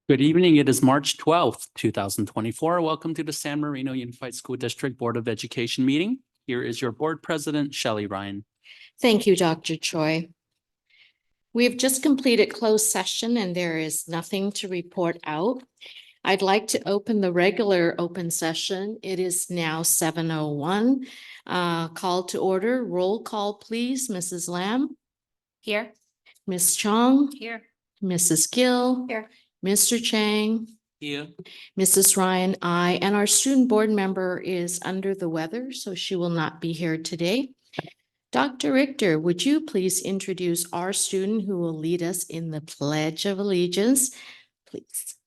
Good evening. It is March 12th, 2024. Welcome to the San Marino Unified School District Board of Education meeting. Here is your board president, Shelley Ryan. Thank you, Dr. Choi. We've just completed closed session and there is nothing to report out. I'd like to open the regular open session. It is now 7:01. Call to order. Roll call, please. Mrs. Lamb. Here. Ms. Chong. Here. Mrs. Gill. Here. Mr. Chang. Here. Mrs. Ryan, aye. And our student board member is under the weather, so she will not be here today. Dr. Richter, would you please introduce our student who will lead us in the Pledge of Allegiance, please?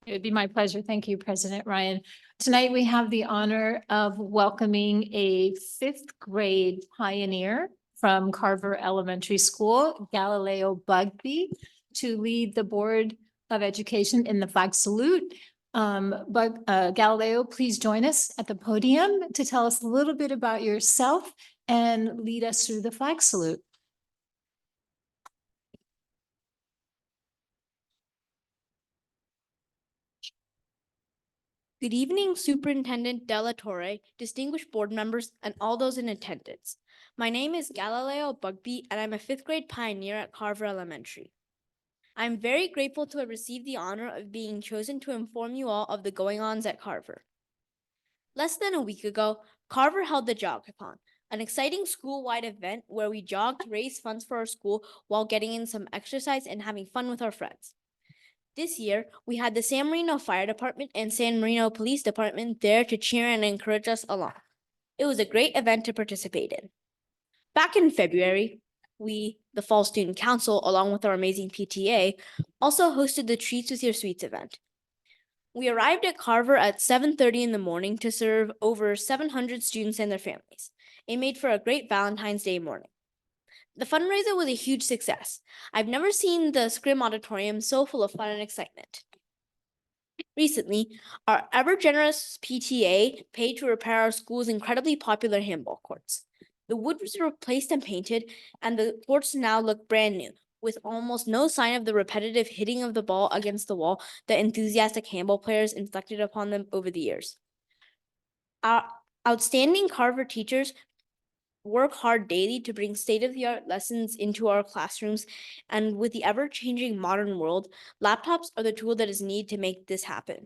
It would be my pleasure. Thank you, President Ryan. Tonight, we have the honor of welcoming a fifth grade pioneer from Carver Elementary School, Galileo Bugby, to lead the Board of Education in the flag salute. Galileo, please join us at the podium to tell us a little bit about yourself and lead us through the flag salute. Good evening, Superintendent Della Torre, distinguished board members, and all those in attendance. My name is Galileo Bugby, and I'm a fifth grade pioneer at Carver Elementary. I'm very grateful to have received the honor of being chosen to inform you all of the going-ons at Carver. Less than a week ago, Carver held the Jogathon, an exciting school-wide event where we jogged to raise funds for our school while getting in some exercise and having fun with our friends. This year, we had the San Marino Fire Department and San Marino Police Department there to cheer and encourage us along. It was a great event to participate in. Back in February, we, the Fall Student Council, along with our amazing PTA, also hosted the Treats with Your Sweets event. We arrived at Carver at 7:30 in the morning to serve over 700 students and their families. It made for a great Valentine's Day morning. The fundraiser was a huge success. I've never seen the Scrim Auditorium so full of fun and excitement. Recently, our ever-generous PTA paid to repair our school's incredibly popular handball courts. The wood was replaced and painted, and the courts now look brand new, with almost no sign of the repetitive hitting of the ball against the wall that enthusiastic handball players inflicted upon them over the years. Our outstanding Carver teachers work hard daily to bring state-of-the-art lessons into our classrooms, and with the ever-changing modern world, laptops are the tool that is needed to make this happen.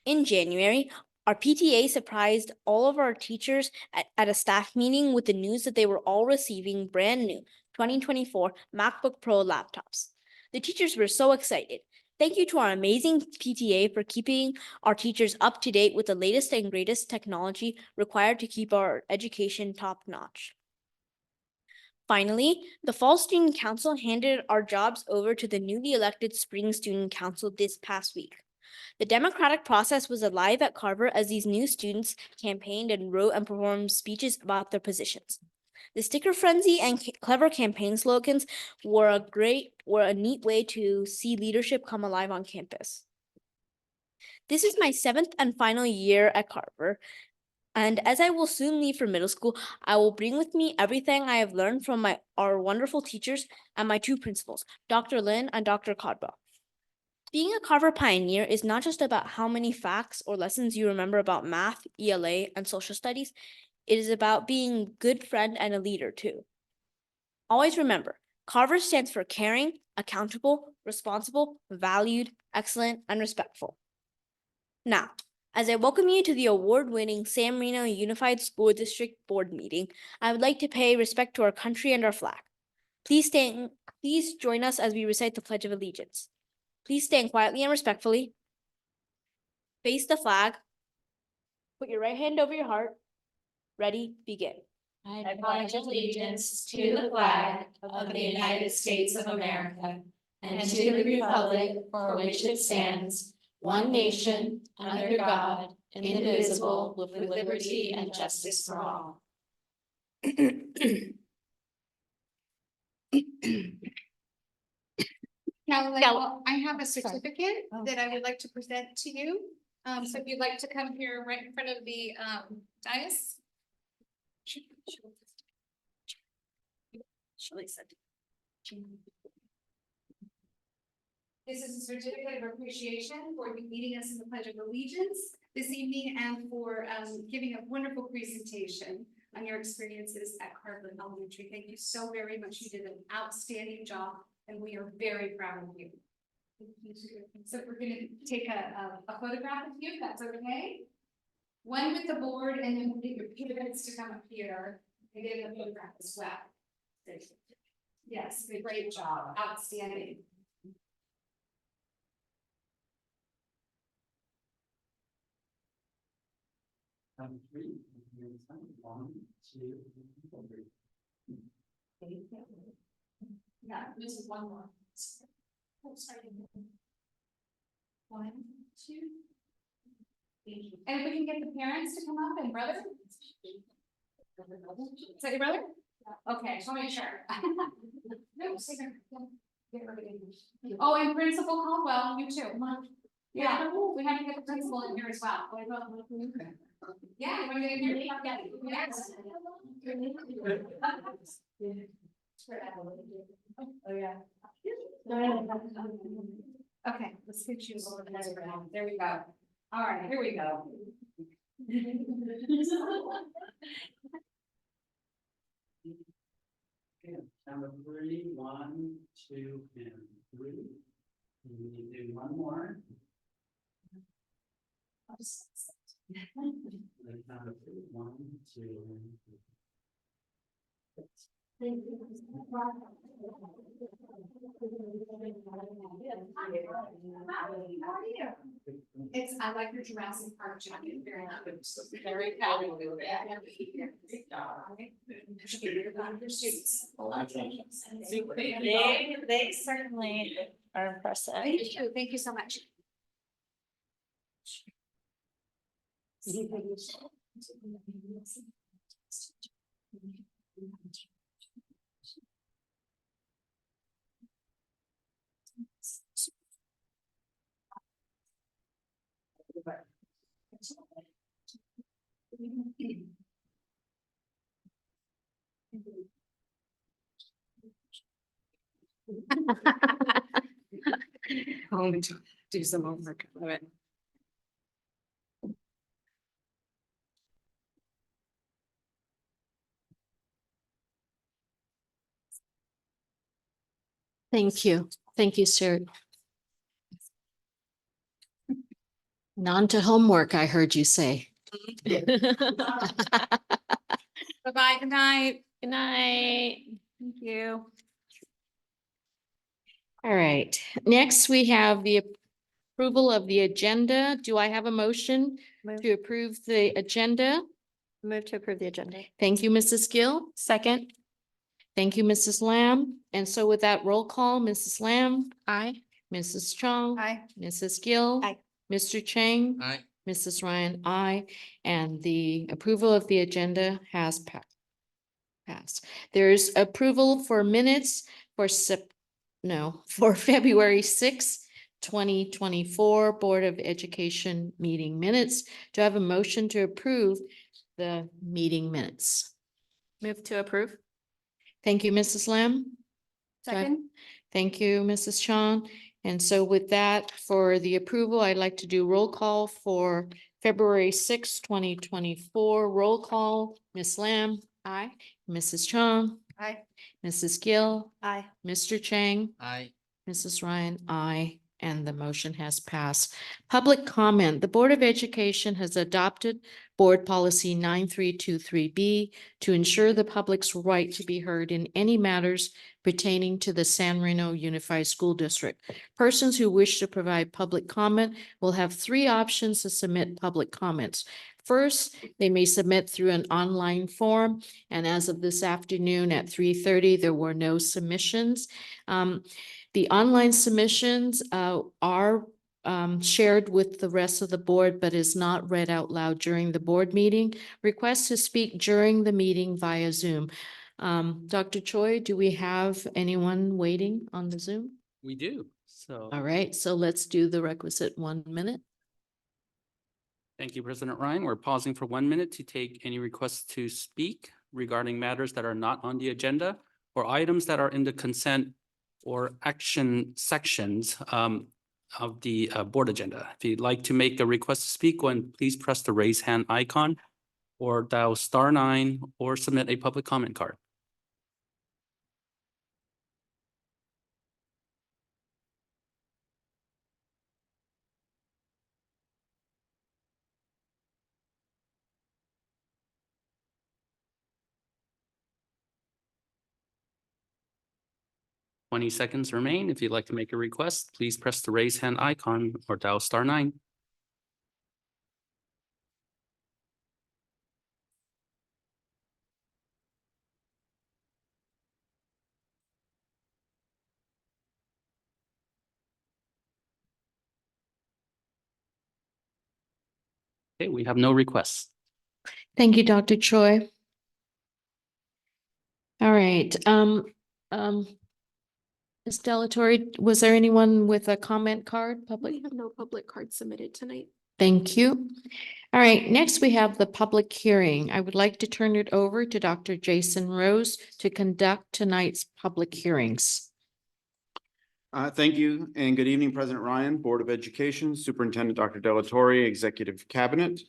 In January, our PTA surprised all of our teachers at a staff meeting with the news that they were all receiving brand new 2024 MacBook Pro laptops. The teachers were so excited. Thank you to our amazing PTA for keeping our teachers up to date with the latest and greatest technology required to keep our education top-notch. Finally, the Fall Student Council handed our jobs over to the newly elected Spring Student Council this past week. The democratic process was alive at Carver as these new students campaigned and wrote and performed speeches about their positions. The sticker frenzy and clever campaign slogans were a neat way to see leadership come alive on campus. This is my 7th and final year at Carver, and as I will soon leave for middle school, I will bring with me everything I have learned from our wonderful teachers and my two principals, Dr. Lin and Dr. Codwell. Being a Carver pioneer is not just about how many facts or lessons you remember about math, ELA, and social studies. It is about being a good friend and a leader, too. Always remember, Carver stands for caring, accountable, responsible, valued, excellent, and respectful. Now, as I welcome you to the award-winning San Marino Unified School District Board meeting, I would like to pay respect to our country and our flag. Please join us as we recite the Pledge of Allegiance. Please stand quietly and respectfully. Face the flag. Put your right hand over your heart. Ready, begin. I pledge allegiance to the flag of the United States of America and to the republic for which it stands, one nation, under God, indivisible, with liberty and justice for all. Now, I have a certificate that I would like to present to you. So if you'd like to come here right in front of the dais. Shelley said. This is a certificate of appreciation for leading us in the Pledge of Allegiance this evening and for giving a wonderful presentation on your experiences at Carver Elementary. Thank you so very much. You did an outstanding job and we are very proud of you. So we're going to take a photograph of you, if that's okay. One with the board and then we'll get your parents to come up here and get a photograph as well. Yes, great job, outstanding. Yeah, this is one more. Oh, sorry. 1, 2. Thank you. And if we can get the parents to come up and brother? Is that your brother? Okay, just want to make sure. No, get rid of it. Oh, and Principal Caldwell, you too. Yeah, we have to get the principal in here as well. Yeah, you want to get in here? Yes. Oh, yeah. Okay, let's get you over there. There we go. All right, here we go. Number 3, 1, 2, and 3. We need to do one more. Number 3, 1, 2, and 3. It's, I like your Jurassic Park jacket. Very proud of you. Your students. They certainly are impressive. Thank you so much. Home to do some homework. Love it. Thank you. Thank you, sir. And on to homework, I heard you say. Bye-bye. Good night. Good night. Thank you. All right, next we have the approval of the agenda. Do I have a motion to approve the agenda? Move to approve the agenda. Thank you, Mrs. Gill. Second. Thank you, Mrs. Lamb. And so with that roll call, Mrs. Lamb, Aye. Mrs. Chong, Bye. Mrs. Gill. Aye. Mr. Chang. Aye. Mrs. Ryan, aye. And the approval of the agenda has passed. There's approval for minutes for for February 6th, 2024 Board of Education meeting minutes. Do I have a motion to approve the meeting minutes? Move to approve. Thank you, Mrs. Lamb. Second. Thank you, Mrs. Chong. And so with that, for the approval, I'd like to do roll call for February 6th, 2024. Roll call, Ms. Lamb. Aye. Mrs. Chong. Aye. Mrs. Gill. Aye. Mr. Chang. Aye. Mrs. Ryan, aye, and the motion has passed. Public comment. The Board of Education has adopted Board Policy 9323B to ensure the public's right to be heard in any matters pertaining to the San Marino Unified School District. Persons who wish to provide public comment will have 3 options to submit public comments. First, they may submit through an online form, and as of this afternoon at 3:30, there were no submissions. The online submissions are shared with the rest of the board, but is not read out loud during the board meeting. Request to speak during the meeting via Zoom. Dr. Choi, do we have anyone waiting on the Zoom? We do. So. All right, so let's do the requisite 1 minute. Thank you, President Ryan. We're pausing for 1 minute to take any requests to speak regarding matters that are not on the agenda or items that are in the consent or action sections of the board agenda. If you'd like to make a request to speak, go and please press the raise hand icon or dial *9 or submit a public comment card. Twenty seconds remain. If you'd like to make a request, please press the raise hand icon or dial *9. Okay, we have no requests. Thank you, Dr. Choi. All right, Ms. Delatorre, was there anyone with a comment card? We have no public cards submitted tonight. Thank you. All right, next we have the public hearing. I would like to turn it over to Dr. Jason Rose to conduct tonight's public hearings. Thank you and good evening, President Ryan, Board of Education, Superintendent Dr. Delatorre, Executive Cabinet.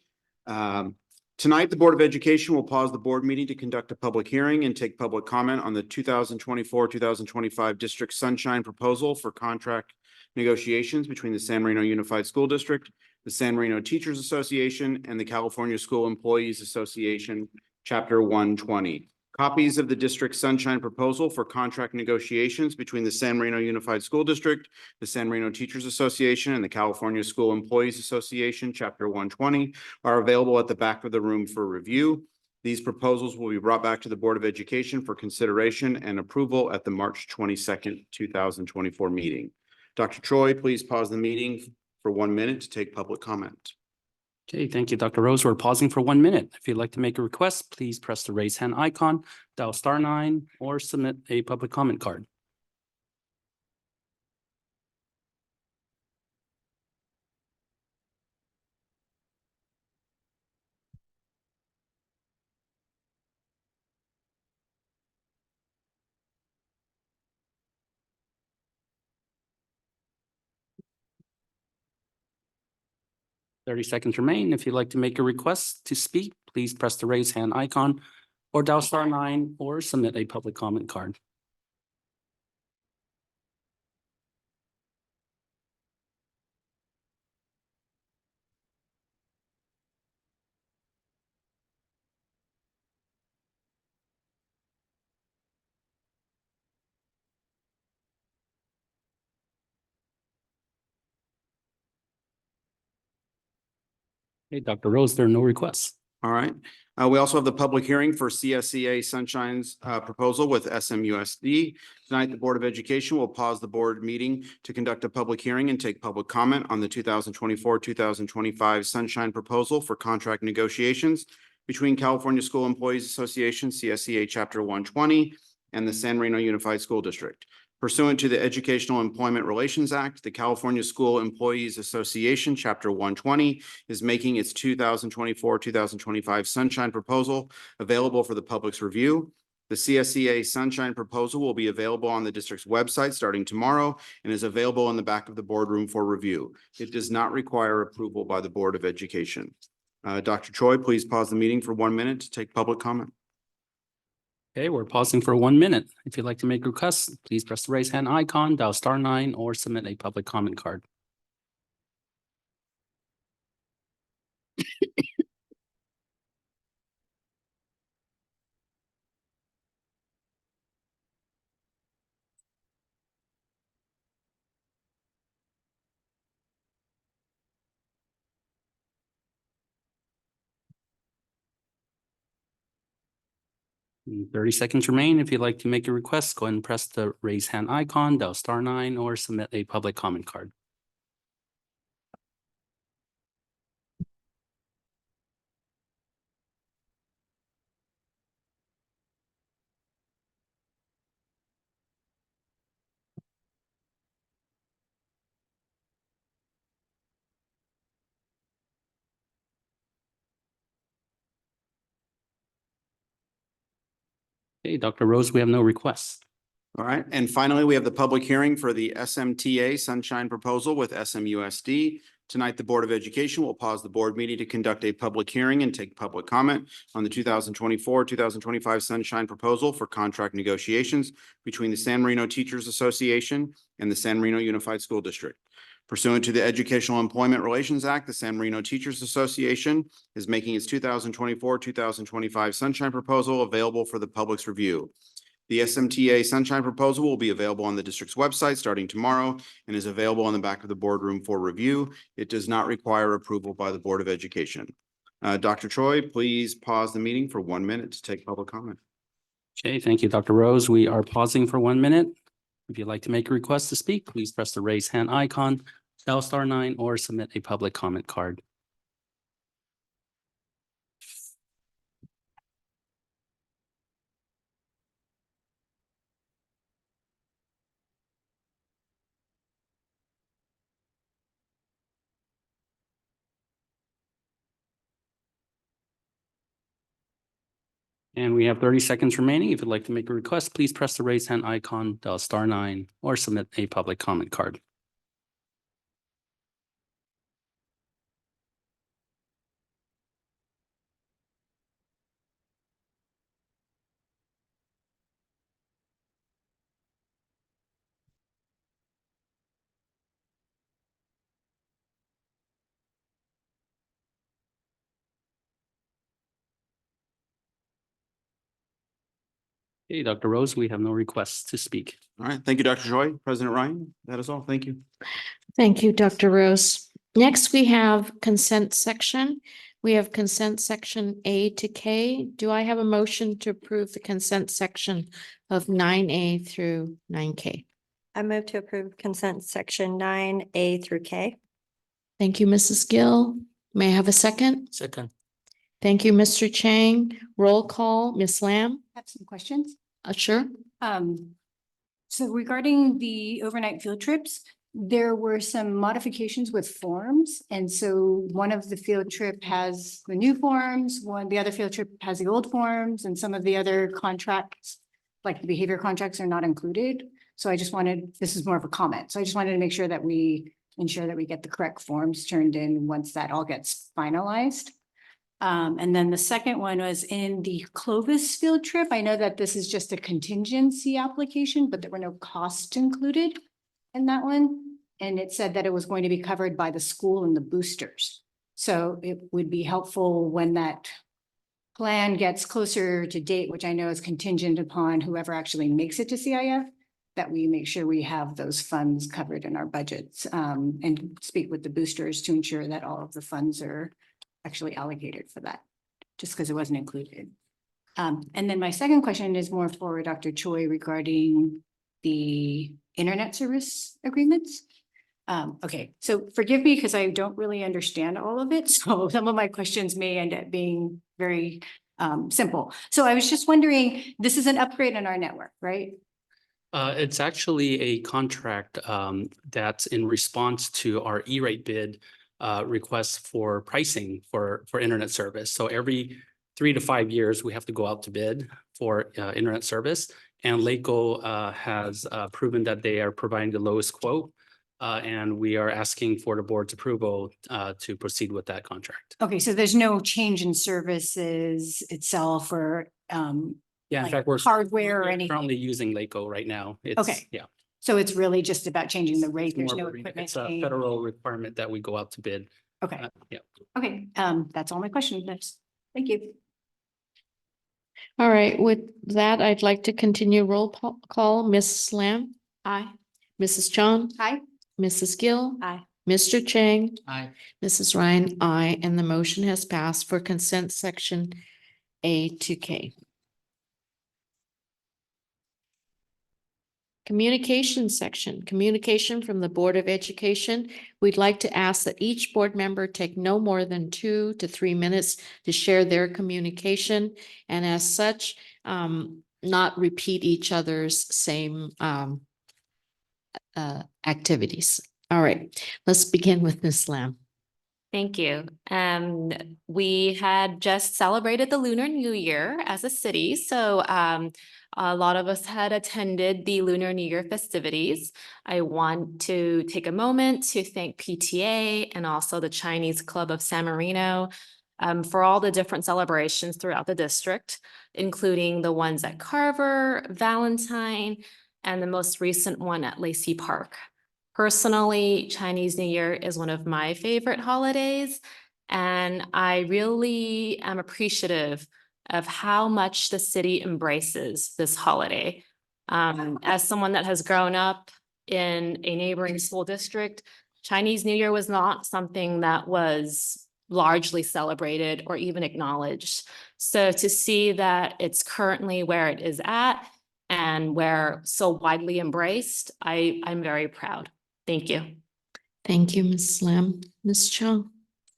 Tonight, the Board of Education will pause the board meeting to conduct a public hearing and take public comment on the 2024-2025 District Sunshine Proposal for contract negotiations between the San Marino Unified School District, the San Marino Teachers Association, and the California School Employees Association, Chapter 120. Copies of the District Sunshine Proposal for contract negotiations between the San Marino Unified School District, the San Marino Teachers Association, and the California School Employees Association, Chapter 120, are available at the back of the room for review. These proposals will be brought back to the Board of Education for consideration and approval at the March 22nd, 2024 meeting. Dr. Choi, please pause the meeting for 1 minute to take public comment. Okay, thank you, Dr. Rose. We're pausing for 1 minute. If you'd like to make a request, please press the raise hand icon, dial *9, or submit a public comment card. Thirty seconds remain. If you'd like to make a request to speak, please press the raise hand icon or dial *9 or submit a public comment card. Okay, Dr. Rose, there are no requests. All right. We also have the public hearing for CSEA Sunshine's proposal with SMUSD. Tonight, the Board of Education will pause the board meeting to conduct a public hearing and take public comment on the 2024-2025 Sunshine Proposal for contract negotiations between California School Employees Association, CSEA Chapter 120, and the San Marino Unified School District. Pursuant to the Educational Employment Relations Act, the California School Employees Association, Chapter 120, is making its 2024-2025 Sunshine Proposal available for the public's review. The CSEA Sunshine Proposal will be available on the district's website starting tomorrow and is available in the back of the boardroom for review. It does not require approval by the Board of Education. Dr. Choi, please pause the meeting for 1 minute to take public comment. Okay, we're pausing for 1 minute. If you'd like to make requests, please press the raise hand icon, dial *9, or submit a public comment card. And 30 seconds remain. If you'd like to make a request, go ahead and press the raise hand icon, dial *9, or submit a public comment card. Okay, Dr. Rose, we have no requests. All right, and finally, we have the public hearing for the SMTA Sunshine Proposal with SMUSD. Tonight, the Board of Education will pause the board meeting to conduct a public hearing and take public comment on the 2024-2025 Sunshine Proposal for contract negotiations between the San Marino Teachers Association and the San Marino Unified School District. Pursuant to the Educational Employment Relations Act, the San Marino Teachers Association is making its 2024-2025 Sunshine Proposal available for the public's review. The SMTA Sunshine Proposal will be available on the district's website starting tomorrow and is available in the back of the boardroom for review. It does not require approval by the Board of Education. Dr. Choi, please pause the meeting for 1 minute to take public comment. Okay, thank you, Dr. Rose. We are pausing for 1 minute. If you'd like to make a request to speak, please press the raise hand icon, dial *9, or submit a public comment card. And we have 30 seconds remaining. If you'd like to make a request, please press the raise hand icon, dial *9, or submit a public comment card. Okay, Dr. Rose, we have no requests to speak. All right, thank you, Dr. Choi. President Ryan, that is all. Thank you. Thank you, Dr. Rose. Next, we have consent section. We have consent section A to K. Do I have a motion to approve the consent section of 9A through 9K? I move to approve consent section 9A through K. Thank you, Mrs. Gill. May I have a second? Second. Thank you, Mr. Chang. Roll call, Ms. Lamb? Have some questions. Sure. So regarding the overnight field trips, there were some modifications with forms. And so one of the field trip has the new forms, the other field trip has the old forms, and some of the other contracts, like the behavior contracts, are not included. So I just wanted, this is more of a comment. So I just wanted to make sure that we ensure that we get the correct forms turned in once that all gets finalized. And then the second one was in the Clovis field trip. I know that this is just a contingency application, but there were no costs included in that one. And it said that it was going to be covered by the school and the boosters. So it would be helpful when that plan gets closer to date, which I know is contingent upon whoever actually makes it to CIF, that we make sure we have those funds covered in our budgets, and speak with the boosters to ensure that all of the funds are actually allocated for that, just because it wasn't included. And then my second question is more for Dr. Choi regarding the internet service agreements. Okay, so forgive me because I don't really understand all of it. So some of my questions may end up being very simple. So I was just wondering, this is an upgrade on our network, right? It's actually a contract that's in response to our E-rate bid requests for pricing for internet service. So every 3 to 5 years, we have to go out to bid for internet service. And LACO has proven that they are providing the lowest quote. And we are asking for the board's approval to proceed with that contract. Okay, so there's no change in services itself or Yeah, in like fact, we're hardware or we're anything? currently using LACO right now. It's, Okay. yeah. So it's really just about changing the rate. There's More no of a- equipment It's a change. federal requirement that we go out to bid. Okay, Yeah. okay, that's all my questions. Thank you. All right, with that, I'd like to continue roll call. Ms. Lamb? Aye. Mrs. Chong? Hi. Mrs. Gill? Aye. Mr. Chang? Aye. Mrs. Ryan, aye, and the motion has passed for consent section A to K. Communication section, communication from the Board of Education. We'd like to ask that each board member take no more than 2 to 3 minutes to share their communication, and as such, not repeat each other's same activities. All right, let's begin with Ms. Lamb. Thank you. We had just celebrated the Lunar New Year as a city, so a lot of us had attended the Lunar New Year festivities. I want to take a moment to thank PTA and also the Chinese Club of San Marino for all the different celebrations throughout the district, including the ones at Carver, Valentine, and the most recent one at Lacey Park. Personally, Chinese New Year is one of my favorite holidays, and I really am appreciative of how much the city embraces this holiday. As someone that has grown up in a neighboring school district, Chinese New Year was not something that was largely celebrated or even acknowledged. So to see that it's currently where it is at and where so widely embraced, I'm very proud. Thank you. Thank you, Ms. Lam. Ms. Chung.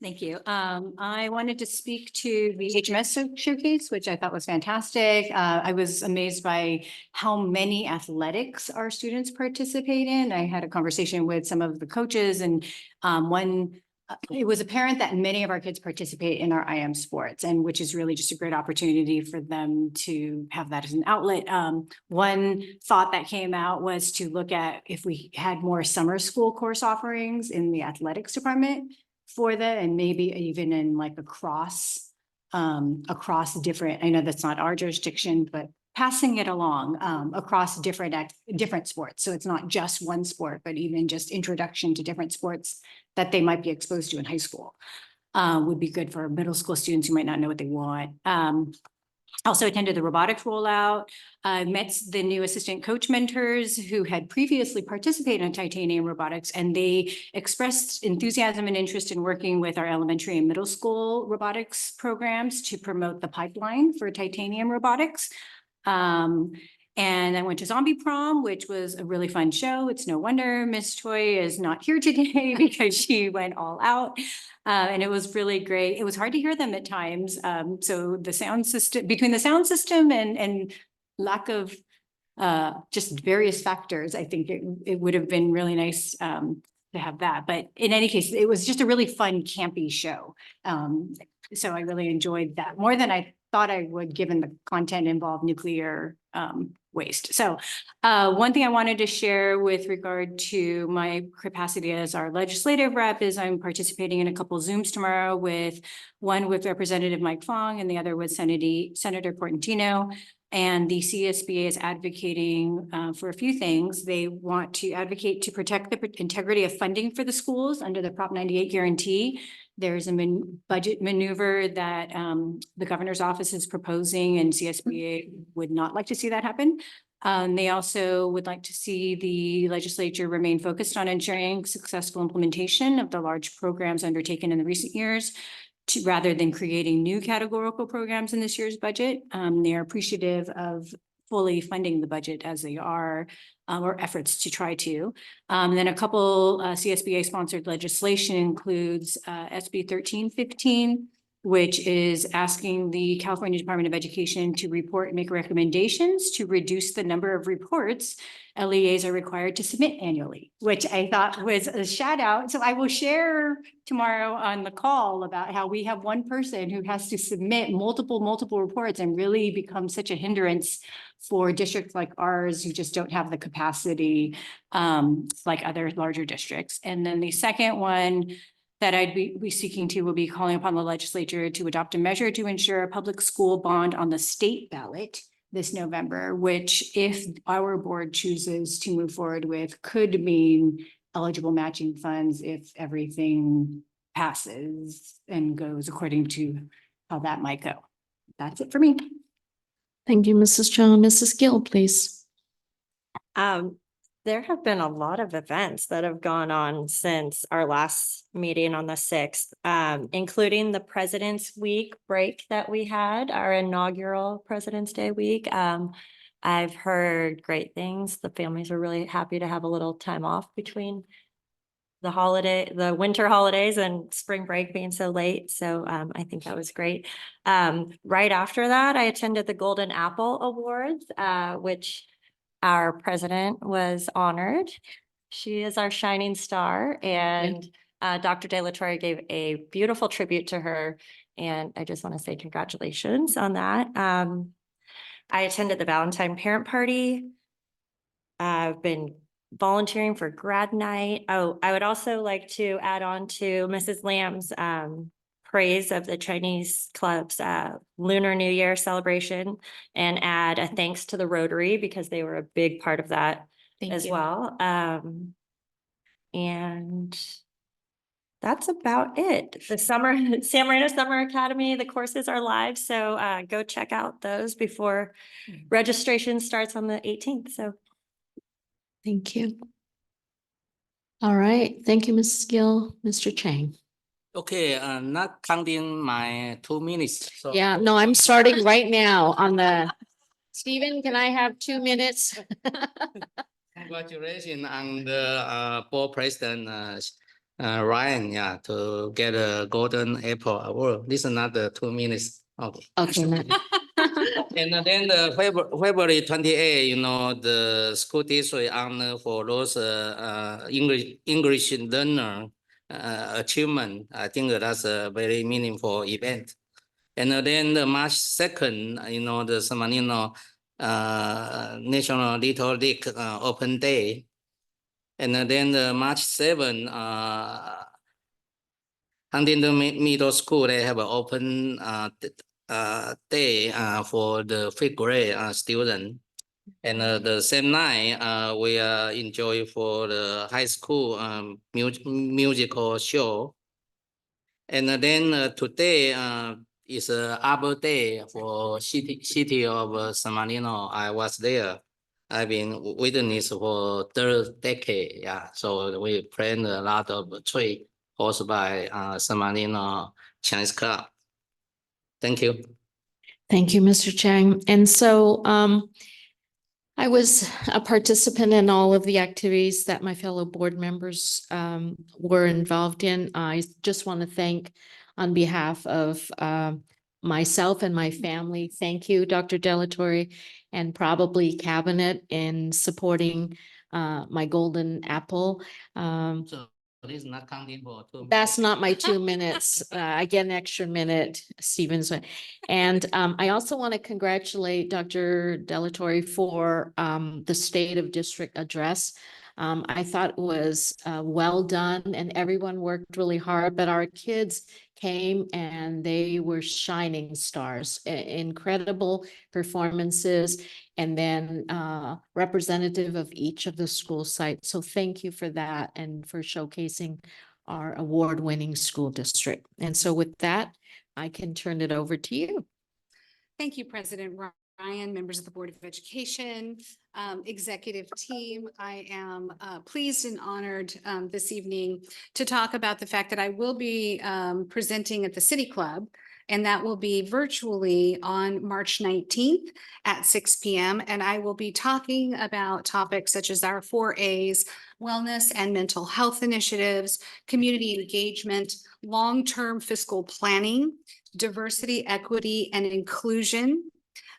Thank you. I wanted to speak to the HMS showcase, which I thought was fantastic. I was amazed by how many athletics our students participate in. I had a conversation with some of the coaches and it was apparent that many of our kids participate in our IM sports, and which is really just a great opportunity for them to have that as an outlet. One thought that came out was to look at if we had more summer school course offerings in the athletics department for that, and maybe even in like across different, I know that's not our jurisdiction, but passing it along across different sports. So it's not just one sport, but even just introduction to different sports that they might be exposed to in high school would be good for middle school students who might not know what they want. Also attended the robotics rollout, met the new assistant coach mentors who had previously participated in titanium robotics, and they expressed enthusiasm and interest in working with our elementary and middle school robotics programs to promote the pipeline for titanium robotics. And I went to Zombie Prom, which was a really fun show. It's no wonder Miss Choi is not here today because she went all out. And it was really great. It was hard to hear them at times. So the sound system, between the sound system and lack of just various factors, I think it would have been really nice to have that. But in any case, it was just a really fun, campy show. So I really enjoyed that more than I thought I would, given the content involved nuclear waste. So one thing I wanted to share with regard to my capacity as our legislative rep is I'm participating in a couple Zooms tomorrow, one with Representative Mike Fong and the other with Senator Portantino. And the CSBA is advocating for a few things. They want to advocate to protect the integrity of funding for the schools under the Prop 98 guarantee. There's a budget maneuver that the governor's office is proposing, and CSBA would not like to see that happen. They also would like to see the legislature remain focused on ensuring successful implementation of the large programs undertaken in the recent years, rather than creating new categorical programs in this year's budget. They are appreciative of fully funding the budget as they are, or efforts to try to. Then a couple CSBA sponsored legislation includes SB 1315, which is asking the California Department of Education to report and make recommendations to reduce the number of reports LEAs are required to submit annually, which I thought was a shout out. So I will share tomorrow on the call about how we have one person who has to submit multiple reports and really become such a hindrance for districts like ours who just don't have the capacity like other larger districts. And then the second one that I'd be seeking to will be calling upon the legislature to adopt a measure to ensure a public school bond on the state ballot this November, which, if our board chooses to move forward with, could mean eligible matching funds if everything passes and goes according to how that might go. That's it for me. Thank you, Mrs. Chung. Mrs. Gill, please. There have been a lot of events that have gone on since our last meeting on the 6th, including the President's Week break that we had, our inaugural President's Day week. I've heard great things. The families were really happy to have a little time off between the winter holidays and spring break being so late. So I think that was great. Right after that, I attended the Golden Apple Awards, which our president was honored. She is our shining star, and Dr. De La Torre gave a beautiful tribute to her, and I just want to say congratulations on that. I attended the Valentine Parent Party. I've been volunteering for grad night. Oh, I would also like to add on to Mrs. Lamb's praise of the Chinese club's Lunar New Year celebration, and add a thanks to the Rotary because they were a big part of that as well. And that's about it. The San Marino Summer Academy, the courses are live, so go check out those before registration starts on the 18th. So Thank you. All right, thank you, Mrs. Gill. Mr. Chang. Okay, not counting my 2 minutes. So Yeah, no, I'm starting right now on the, Stephen, can I have 2 minutes? congratulations on the board president Ryan, yeah, to get a Golden Apple Award. This is not the 2 minutes. Okay. Okay. And then the February 28, you know, the school district honor for those English learner achievement. I think that's a very meaningful event. And then the March 2nd, you know, the San Marino National Little League Open Day. And then the March 7, Huntington Middle School, they have an open day for the 5th grade student. And the same night, we enjoy for the high school musical show. And then today is Arbor Day for city of San Marino. I was there. I've been witness for 3rd decade. Yeah, so we plant a lot of tree hosted by San Marino Chinese Club. Thank you. Thank you, Mr. Chang. And so I was a participant in all of the activities that my fellow board members were involved in. I just want to thank on behalf of myself and my family. Thank you, Dr. De La Torre, and probably Cabinet in supporting my Golden Apple. So this is not counting for 2 minutes. That's not my 2 minutes. I get an extra minute, Stevens. And I also want to congratulate Dr. De La Torre for the State of District address. I thought it was well done and everyone worked really hard, but our kids came and they were shining stars, incredible performances, and then representative of each of the school sites. So thank you for that and for showcasing our award-winning school district. And so with that, I can turn it over to you. Thank you, President Ryan, members of the Board of Education, executive team. I am pleased and honored this evening to talk about the fact that I will be presenting at the City Club, and that will be virtually on March 19th at 6 p.m. And I will be talking about topics such as our 4 A's, wellness and mental health initiatives, community engagement, long-term fiscal planning, diversity, equity, and inclusion.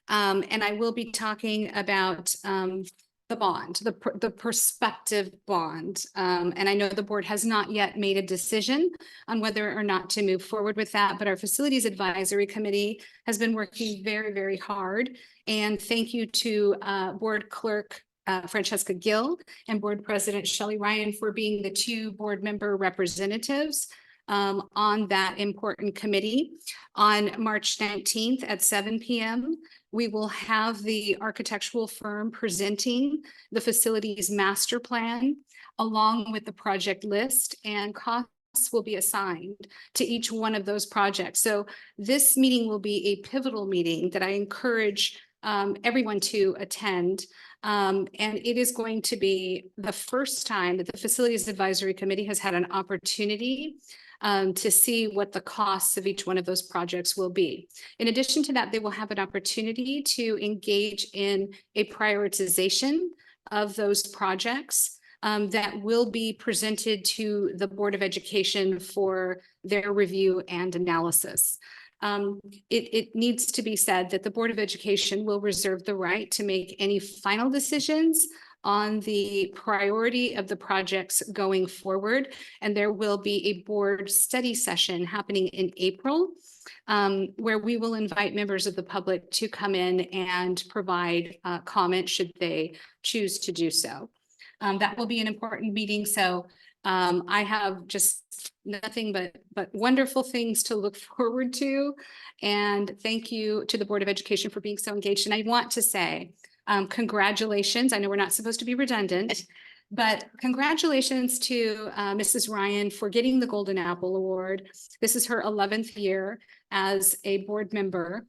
And I will be talking about the bond, the prospective bond. And I know the board has not yet made a decision on whether or not to move forward with that, but our Facilities Advisory Committee has been working very, very hard. And thank you to Board Clerk Francesca Gill and Board President Shelley Ryan for being the 2 board member representatives on that important committee. On March 19th at 7 p.m., we will have the architectural firm presenting the facilities master plan along with the project list, and costs will be assigned to each one of those projects. So this meeting will be a pivotal meeting that I encourage everyone to attend. And it is going to be the first time that the Facilities Advisory Committee has had an opportunity to see what the costs of each one of those projects will be. In addition to that, they will have an opportunity to engage in a prioritization of those projects that will be presented to the Board of Education for their review and analysis. It needs to be said that the Board of Education will reserve the right to make any final decisions on the priority of the projects going forward. And there will be a board study session happening in April, where we will invite members of the public to come in and provide comment should they choose to do so. That will be an important meeting. So I have just nothing but wonderful things to look forward to. And thank you to the Board of Education for being so engaged. And I want to say congratulations. I know we're not supposed to be redundant, but congratulations to Mrs. Ryan for getting the Golden Apple Award. This is her 11th year as a board member.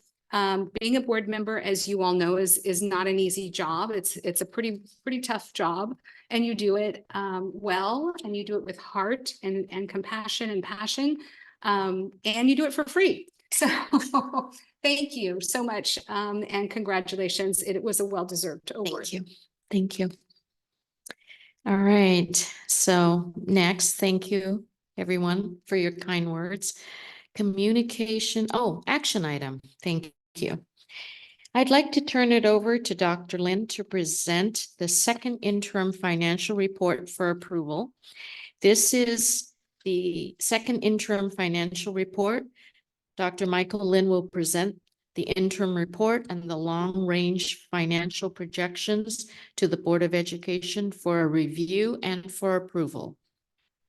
Being a board member, as you all know, is not an easy job. It's a pretty tough job, and you do it well, and you do it with heart and compassion and passion, and you do it for free. So thank you so much, and congratulations. It was a well-deserved award. Thank you. Thank you. All right. So next, thank you, everyone, for your kind words. Communication, action item. Thank you. I'd like to turn it over to Dr. Lynn to present the second interim financial report for approval. This is the second interim financial report. Dr. Michael Lynn will present the interim report and the long-range financial projections to the Board of Education for a review and for approval.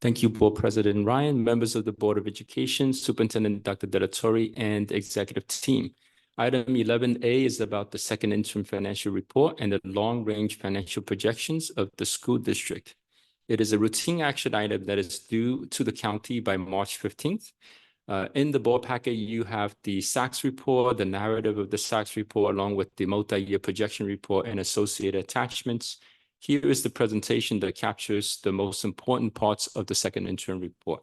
Thank you, Board President Ryan, members of the Board of Education, Superintendent Dr. Delatorre, and executive team. Item 11A is about the second interim financial report and the long-range financial projections of the school district. It is a routine action item that is due to the county by March 15th. In the board packet, you have the SACS report, the narrative of the SACS report, along with the multi-year projection report and associated attachments. Here is the presentation that captures the most important parts of the second interim report.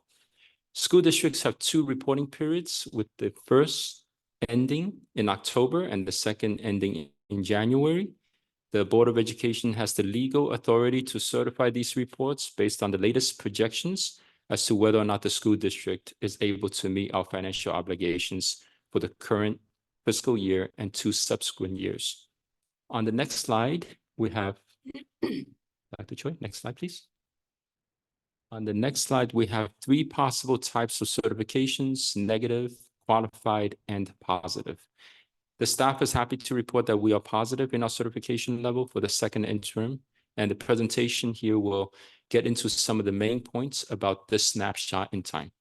School districts have two reporting periods, with the first ending in October and the second ending in January. The Board of Education has the legal authority to certify these reports based on the latest projections as to whether or not the school district is able to meet our financial obligations for the current fiscal year and 2 subsequent years. On the next slide, we have Dr. Choi, next slide, please. On the next slide, we have 3 possible types of certifications: negative, qualified, and positive. The staff is happy to report that we are positive in our certification level for the second interim, and the presentation here will get into some of the main points about this snapshot in time.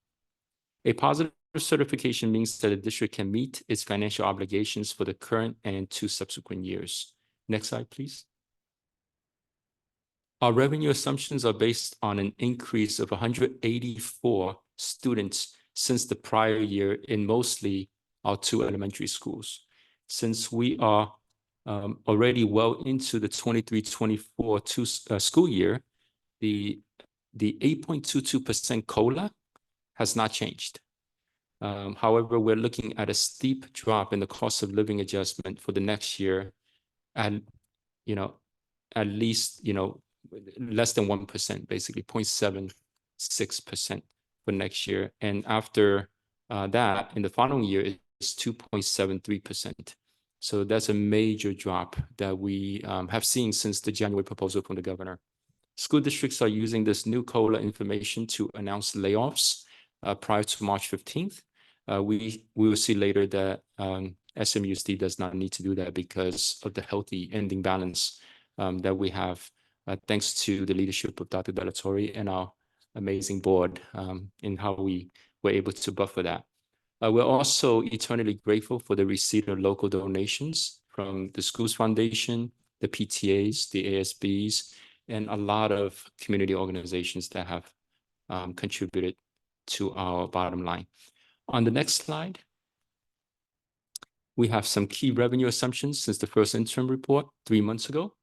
A positive certification means that a district can meet its financial obligations for the current and 2 subsequent years. Next slide, please. Our revenue assumptions are based on an increase of 184 students since the prior year in mostly our 2 elementary schools. Since we are already well into the 23-24 school year, the 8.22% COLA has not changed. However, we're looking at a steep drop in the cost of living adjustment for the next year, and at least less than 1%, basically 0.76% for next year. And after that, in the following year, it's 2.73%. So that's a major drop that we have seen since the January proposal from the governor. School districts are using this new COLA information to announce layoffs prior to March 15th. We will see later that SMUSD does not need to do that because of the healthy ending balance that we have, thanks to the leadership of Dr. Delatorre and our amazing board in how we were able to buffer that. We're also eternally grateful for the receipt of local donations from the Schools Foundation, the PTAs, the ASBs, and a lot of community organizations that have contributed to our bottom line. On the next slide, we have some key revenue assumptions since the first interim report 3 months ago.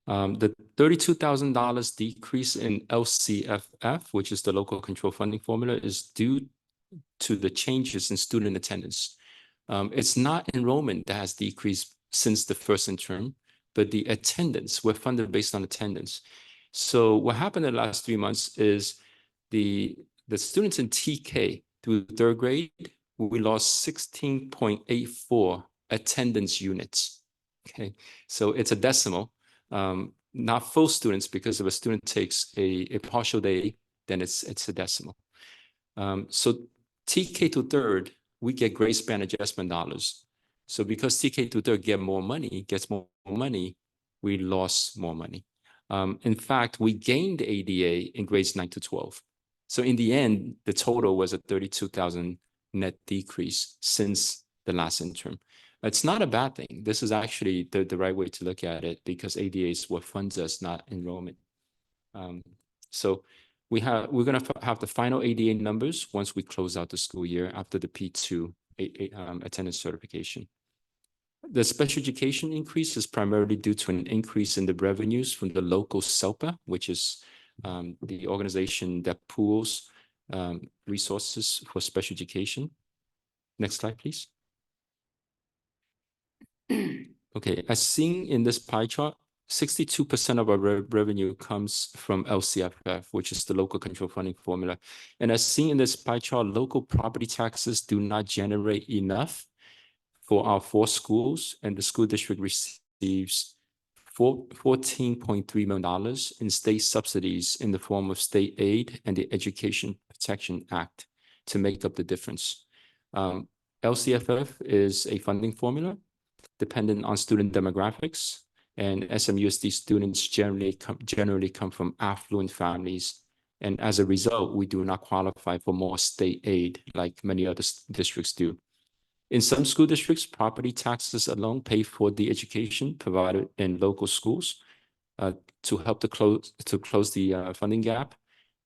The $32,000 decrease in LCFF, which is the local control funding formula, is due to the changes in student attendance. It's not enrollment that has decreased since the first interim, but the attendance. We're funded based on attendance. So what happened in the last 3 months is the students in TK through 3rd grade, we lost 16.84 attendance units. Okay, so it's a decimal. not full students, because if a student takes a partial day, then it's a decimal. So TK to third, we get grade span adjustment dollars. So because TK to third gets more money, we lost more money. In fact, we gained ADA in grades 9 to 12. So in the end, the total was a 32,000 net decrease since the last interim. It's not a bad thing. This is actually the right way to look at it, because ADA is what funds us, not enrollment. So we're going to have the final ADA numbers once we close out the school year after the P2 attendance certification. The special education increase is primarily due to an increase in the revenues from the local SELPA, which is the organization that pools resources for special education. Next slide, please. Okay, as seen in this pie chart, 62% of our revenue comes from LCFF, which is the local control funding formula. And as seen in this pie chart, local property taxes do not generate enough for our 4 schools, and the school district receives $14.3 million in state subsidies in the form of state aid and the Education Protection Act to make up the difference. LCFF is a funding formula dependent on student demographics, and SMUSD students generally come from affluent families. And as a result, we do not qualify for more state aid like many other districts do. In some school districts, property taxes alone pay for the education provided in local schools to help to close the funding gap.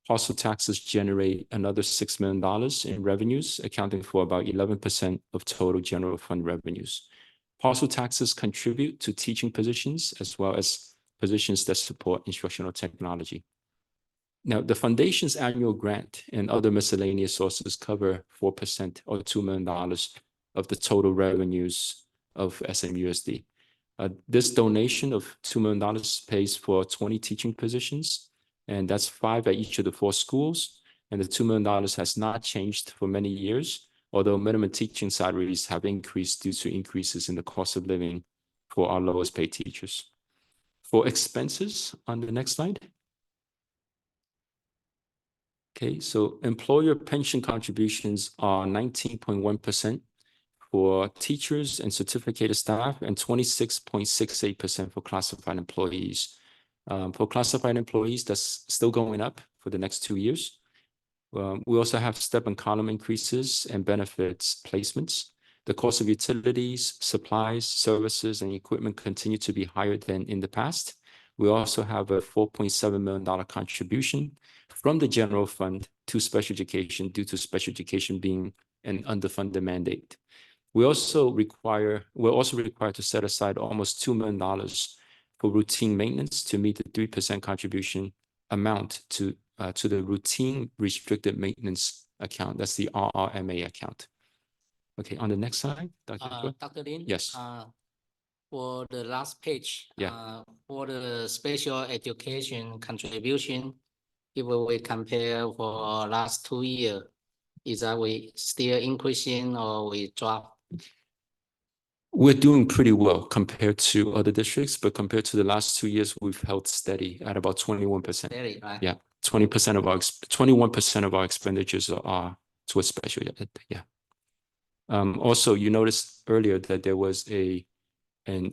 Parcel taxes generate another $6 million in revenues, accounting for about 11% of total general fund revenues. Parcel taxes contribute to teaching positions as well as positions that support instructional technology. Now, the foundation's annual grant and other miscellaneous sources cover 4% or $2 million of the total revenues of SMUSD. This donation of $2 million pays for 20 teaching positions, and that's 5 at each of the 4 schools. And the $2 million has not changed for many years, although minimum teaching salaries have increased due to increases in the cost of living for our lowest paid teachers. For expenses, on the next slide. Okay, so employer pension contributions are 19.1% for teachers and certificated staff and 26.68% for classified employees. For classified employees, that's still going up for the next 2 years. We also have step and column increases and benefits placements. The cost of utilities, supplies, services, and equipment continue to be higher than in the past. We also have a $4.7 million contribution from the general fund to special education due to special education being an underfunded mandate. We're also required to set aside almost $2 million for routine maintenance to meet the 3% contribution amount to the routine restricted maintenance account. That's the RRMA account. Okay, on the next slide, Dr. Dr. Lin? Yes. For the last page, Yeah. For the special education contribution, if we compare for last 2 years, is that we still increasing or we drop? We're doing pretty well compared to other districts, but compared to the last 2 years, we've held steady at about 21%. Steady, right? Yeah, 21% of our expenditures are towards special ed. Yeah. Also, you noticed earlier that there was an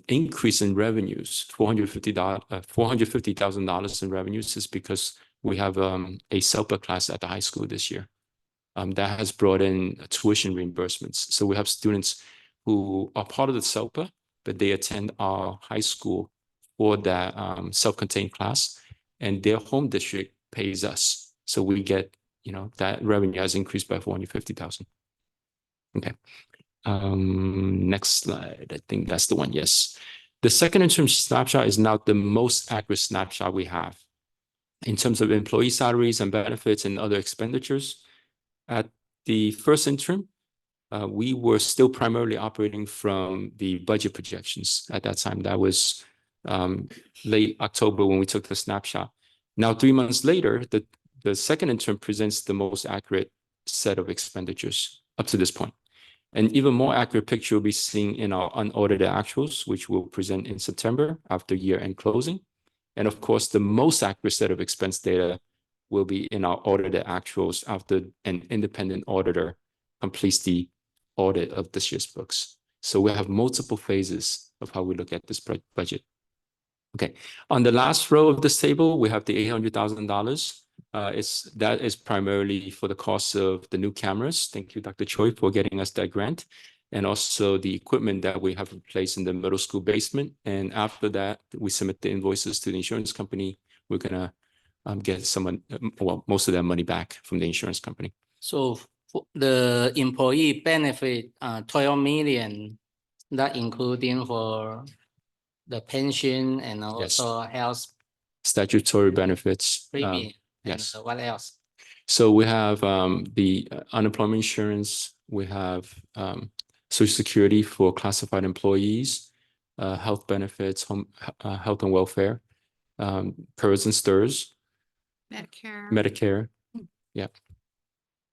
increase in revenues, $450,000 in revenues, is because we have a SELPA class at the high school this year. That has brought in tuition reimbursements. So we have students who are part of the SELPA, but they attend our high school for that self-contained class, and their home district pays us. So we get, that revenue has increased by $450,000. Okay. Next slide. I think that's the one. Yes. The second interim snapshot is now the most accurate snapshot we have in terms of employee salaries and benefits and other expenditures. At the first interim, we were still primarily operating from the budget projections at that time. That was late October when we took the snapshot. Now, 3 months later, the second interim presents the most accurate set of expenditures up to this point. An even more accurate picture will be seen in our unaudited actuals, which we'll present in September after year-end closing. And of course, the most accurate set of expense data will be in our audited actuals after an independent auditor completes the audit of this year's books. So we have multiple phases of how we look at this budget. Okay, on the last row of this table, we have the $800,000. That is primarily for the cost of the new cameras. Thank you, Dr. Choi, for getting us that grant. And also the equipment that we have in place in the middle school basement. And after that, we submit the invoices to the insurance company. We're gonna get most of that money back from the insurance company. So the employee benefit, 12 million, that including for the pension and also health Statutory benefits. premium. Yes. And what else? So we have the unemployment insurance. We have Social Security for classified employees, health benefits, home health and welfare, PERS and STIRS, Medicare. Yeah.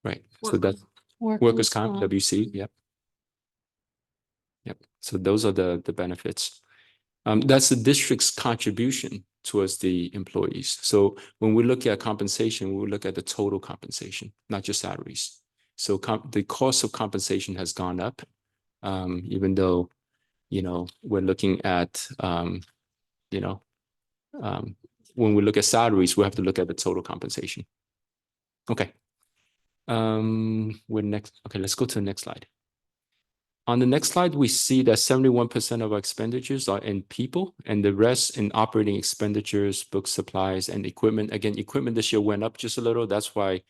Right. So that's workers' comp, WC. Yep. Yep. So those are the benefits. That's the district's contribution towards the employees. So when we look at compensation, we look at the total compensation, not just salaries. So the cost of compensation has gone up, even though, we're looking at, when we look at salaries, we have to look at the total compensation. Okay. Let's go to the next slide. On the next slide, we see that 71% of our expenditures are in people and the rest in operating expenditures, books, supplies, and equipment. Again, equipment this year went up just a little. That's why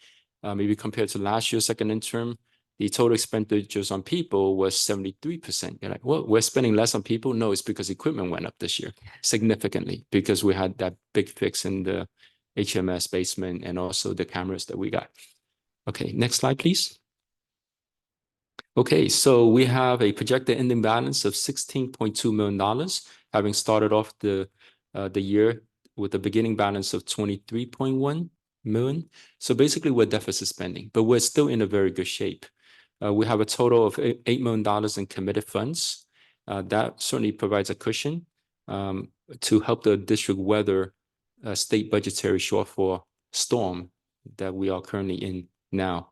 maybe compared to last year's second interim, the total expenditures on people was 73%. You're like, well, we're spending less on people. No, it's because equipment went up this year significantly because we had that big fix in the HMS basement and also the cameras that we got. Okay, next slide, please. Okay, so we have a projected ending balance of $16.2 million, having started off the year with a beginning balance of 23.1 million. So basically we're deficit spending, but we're still in a very good shape. We have a total of $8 million in committed funds. That certainly provides a cushion to help the district weather state budgetary shortfall storm that we are currently in now.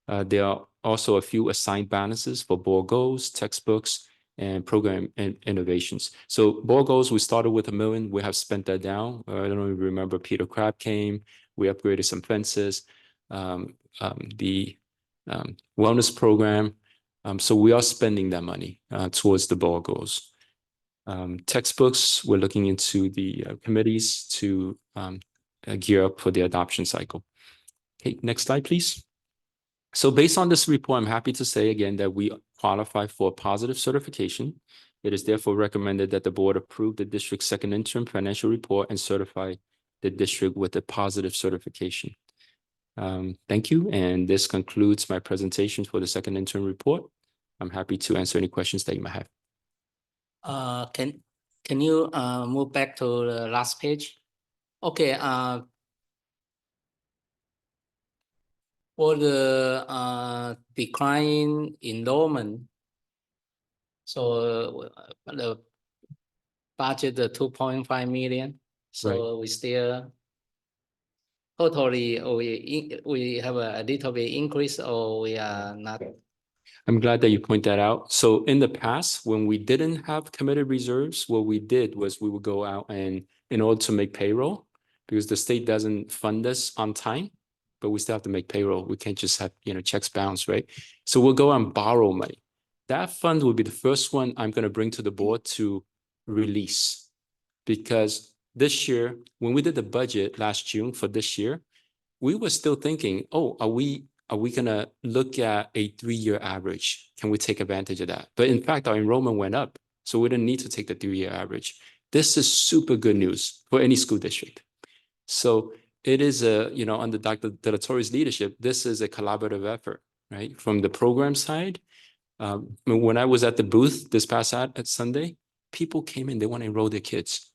There are also a few assigned balances for board goals, textbooks, and program innovations. So board goals, we started with $1 million. We have spent that down. I don't even remember Peter Crab came. We upgraded some fences. The wellness program. So we are spending that money towards the board goals. Textbooks, we're looking into the committees to gear up for the adoption cycle. Okay, next slide, please. So based on this report, I'm happy to say again that we qualify for positive certification. It is therefore recommended that the board approve the district's second interim financial report and certify the district with a positive certification. Thank you. And this concludes my presentation for the second interim report. I'm happy to answer any questions that you might have. Can you move back to the last page? Okay. For the decline enrollment, so the budget the 2.5 million. So we still totally we have a little bit increase, or we are not. I'm glad that you point that out. So in the past, when we didn't have committed reserves, what we did was we would go out and in order to make payroll, because the state doesn't fund us on time, but we still have to make payroll. We can't just have, checks bounce, right? So we'll go and borrow money. That fund will be the first one I'm going to bring to the board to release. Because this year, when we did the budget last June for this year, we were still thinking, oh, are we going to look at a 3-year average? Can we take advantage of that? But in fact, our enrollment went up. So we didn't need to take the 3-year average. This is super good news for any school district. So it is under Dr. Delatorre's leadership, this is a collaborative effort, right? From the program side, when I was at the booth this past Sunday, people came in, they want to enroll their kids.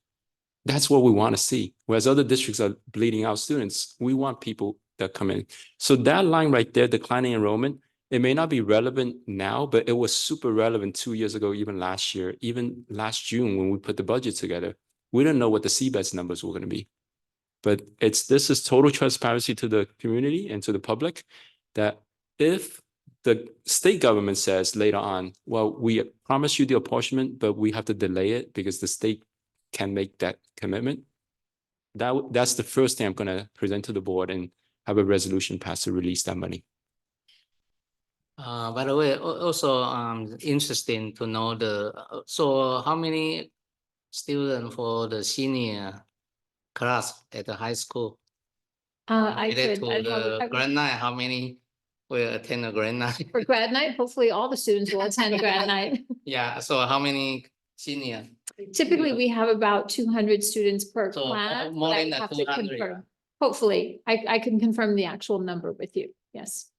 That's what we want to see. Whereas other districts are bleeding out students, we want people that come in. So that line right there, declining enrollment, it may not be relevant now, but it was super relevant 2 years ago, even last year, even last June when we put the budget together. We don't know what the CBES numbers were gonna be. But this is total transparency to the community and to the public, that if the state government says later on, well, we promise you the apportionment, but we have to delay it because the state can make that commitment. That's the first thing I'm gonna present to the board and have a resolution passed to release that money. By the way, also interesting to know so how many students for the senior class at the high school? I Related could, to I'd the have- grad night, how many will attend the grad night? for grad night, hopefully all the students will attend grad night. Yeah, so how many senior? Typically, we have about 200 students per So, class. more but I than would the have to 200, confirm. Hopefully, I can confirm the actual number with you. Yes.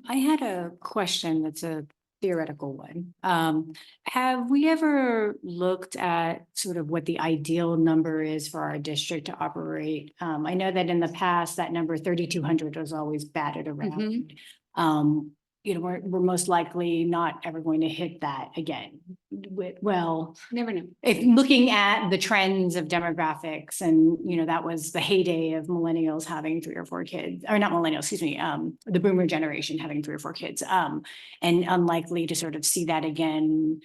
I had a question that's a theoretical one. Have we ever looked at sort of what the ideal number is for our district to operate? I know that in the past, that number 3,200 was always batted around. You know, we're most likely not ever going to hit that again. Well, Never know. if looking at the trends of demographics and, you know, that was the heyday of millennials having 3 or 4 kids, or not millennials, excuse me, the boomer generation having 3 or 4 kids, and unlikely to sort of see that again.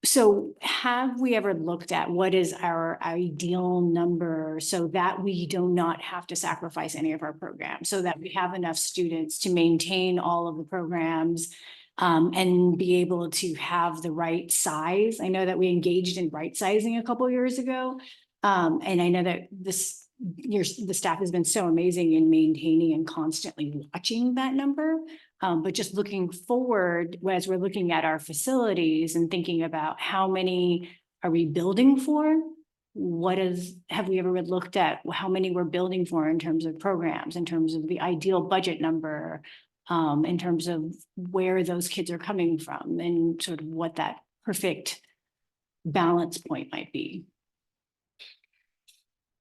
So have we ever looked at what is our ideal number so that we do not have to sacrifice any of our programs, so that we have enough students to maintain all of the programs, and be able to have the right size? I know that we engaged in right sizing a couple years ago. And I know that the staff has been so amazing in maintaining and constantly watching that number. But just looking forward, as we're looking at our facilities and thinking about how many are we building for? Have we ever looked at how many we're building for in terms of programs, in terms of the ideal budget number, in terms of where those kids are coming from and sort of what that perfect balance point might be?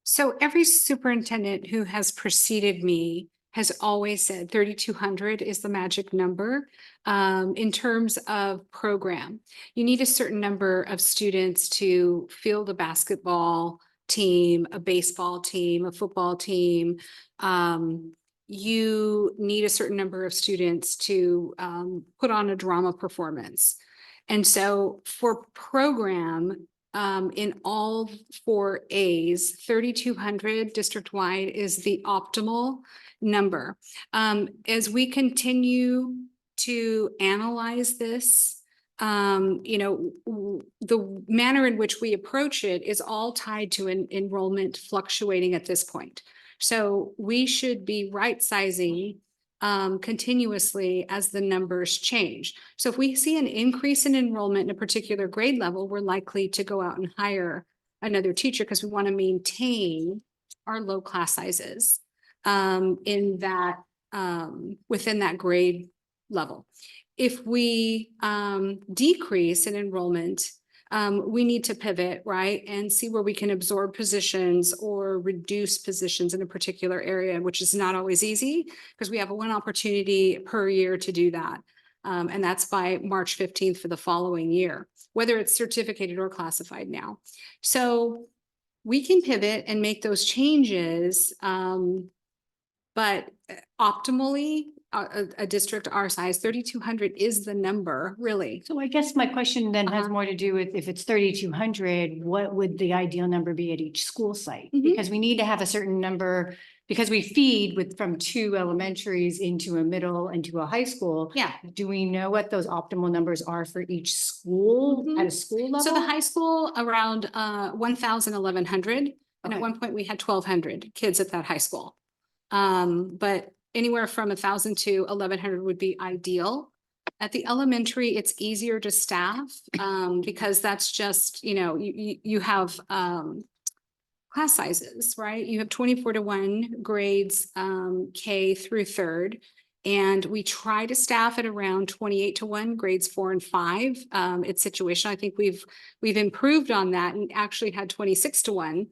So every superintendent who has preceded me has always said 3,200 is the magic number. In terms of program, you need a certain number of students to field a basketball team, a baseball team, a football team. You need a certain number of students to put on a drama performance. And so for program, in all 4 A's, 3,200 district-wide is the optimal number. As we continue to analyze this, you know, the manner in which we approach it is all tied to an enrollment fluctuating at this point. So we should be right-sizing continuously as the numbers change. So if we see an increase in enrollment in a particular grade level, we're likely to go out and hire another teacher because we want to maintain our low class sizes in that within that grade level. If we decrease in enrollment, we need to pivot, right? And see where we can absorb positions or reduce positions in a particular area, which is not always easy because we have one opportunity per year to do that. And that's by March 15th for the following year, whether it's certificated or classified now. So we can pivot and make those changes. But optimally, a district our size, 3,200 is the number, really. So I guess my question then has more to do with, if it's 3,200, what would the ideal number be at each school site? Because we need to have a certain number, because we feed from 2 elementaries into a middle and to a high school. Yeah. Do we know what those optimal numbers are for each school at a school level? So the high school around 1,000, 1,100. And at one point we had 1,200 kids at that high school. But anywhere from 1,000 to 1,100 would be ideal. At the elementary, it's easier to staff because that's just, you know, you have class sizes, right? You have 24:1 grades K through 3rd. And we try to staff at around 28:1 grades 4 and 5. It's situational. I think we've improved on that and actually had 26:1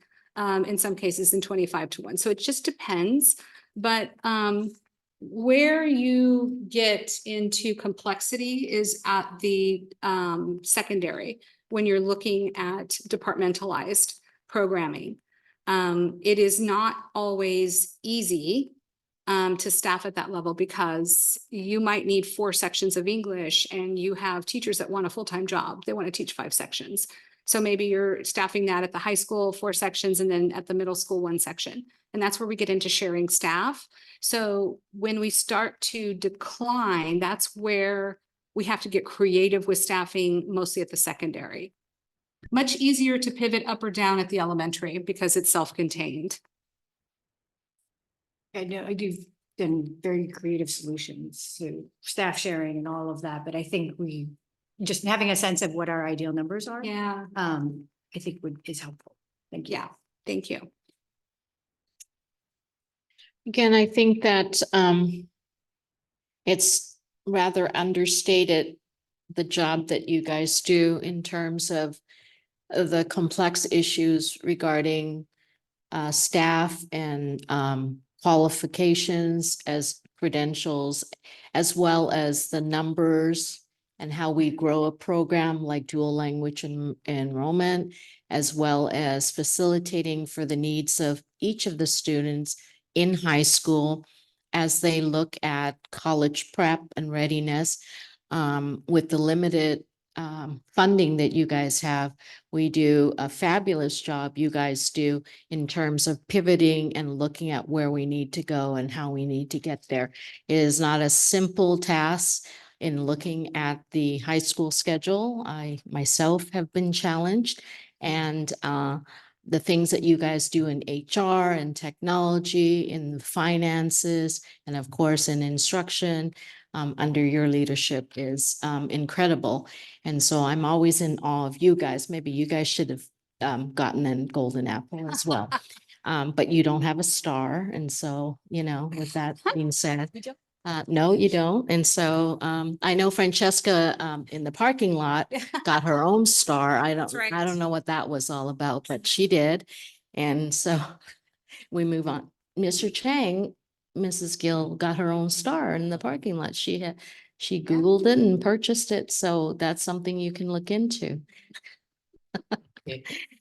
in some cases and 25:1. So it just depends. But where you get into complexity is at the secondary, when you're looking at departmentalized programming. It is not always easy to staff at that level because you might need 4 sections of English and you have teachers that want a full-time job. They want to teach 5 sections. So maybe you're staffing that at the high school, 4 sections, and then at the middle school, 1 section. And that's where we get into sharing staff. So when we start to decline, that's where we have to get creative with staffing, mostly at the secondary. Much easier to pivot up or down at the elementary because it's self-contained. I know I do done very creative solutions to staff sharing and all of that, but I think we just having a sense of what our ideal numbers are. Yeah, I think is helpful. Thank you. yeah, thank you. Again, I think that it's rather understated, the job that you guys do in terms of the complex issues regarding staff and qualifications as credentials, as well as the numbers and how we grow a program like dual language enrollment, as well as facilitating for the needs of each of the students in high school as they look at college prep and readiness. With the limited funding that you guys have, we do a fabulous job, you guys do, in terms of pivoting and looking at where we need to go and how we need to get there. It is not a simple task in looking at the high school schedule. I myself have been challenged, and the things that you guys do in HR and technology, in finances, and of course in instruction, under your leadership is incredible. And so I'm always in awe of you guys. Maybe you guys should have gotten a golden apple as well. But you don't have a star. And so, you know, with that being said, no, you don't. And so I know Francesca in the parking lot got her own star. I don't know what that was all about, but she did. And so we move on. Mr. Chang, Mrs. Gill got her own star in the parking lot. She Googled it and purchased it. So that's something you can look into.